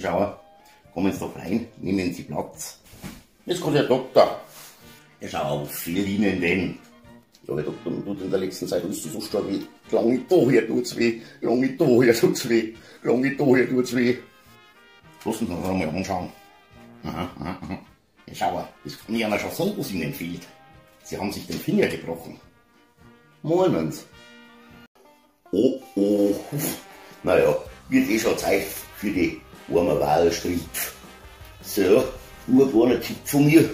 Schau, kommen Sie doch rein, nehmen Sie Platz. Jetzt kommt der Doktor. Ja, schau, was fehlt Ihnen denn? Ja, der Doktor tut in der letzten Zeit ist so stark wie lange daher tut's weh, lange daher tut's weh, lange daher tut's weh. Lassen Sie uns einmal anschauen. Aha. Ja, schau, das kann ich einer schon sagen, was Ihnen fehlt. Sie haben sich den Finger gebrochen. Meinen Sie? Oh. Naja, wird eh schon Zeit für die arme Wahlstrip. So, nur ein kleiner Tipp von mir.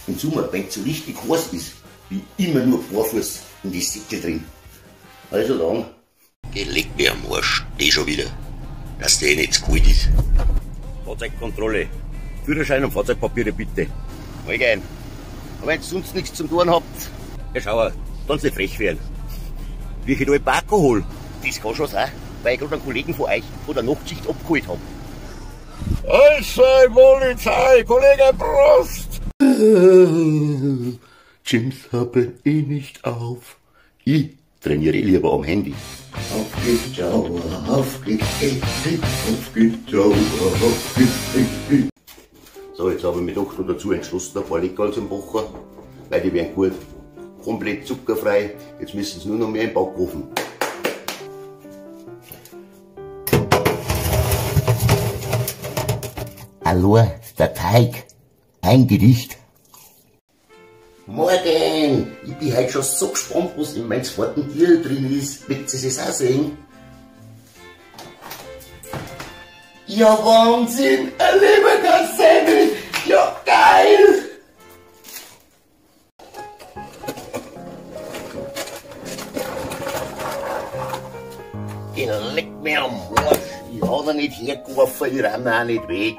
Im Sommer, wenn es so richtig heiß ist, wie immer nur barfuß in die Säcke drin. Also dann. Geh, leg mir am Arsch, schon wieder. Dass der nicht zu kalt ist. Fahrzeugkontrolle. Führerschein und Fahrzeugpapiere bitte. Mal gehen. Aber wenn ihr sonst nichts zum tun habt, ja schau, dann nicht frech werden. Riecht halt Alkohol. Das kann schon sein, weil ich gerade einen Kollegen von euch von der Nachtschicht abgeholt habe. Polizei, Kollege Prost! Gyms haben eh nicht auf. Ich trainiere lieber am Handy. Auf geht's, Dauer, auf geht's, auf geht's, Dauer, auf geht's. So, jetzt habe ich mich doch dazu entschlossen, ein paar Leckerl zum Backen, weil die werden gut. Komplett zuckerfrei. Jetzt müssen sie nur noch mehr im Backofen. Hallo, der Teig. Ein Gedicht. Morgen! Ich bin heute schon so gespannt, was in meinem zweiten Tier drin ist. Möchtet ihr es auch sehen? Ja, Wahnsinn! Ein Leberkas-Sandwich! Ja, geil! Leck mir am Arsch! Ich hab ihn nicht hergeworfen, ich renn auch nicht weg.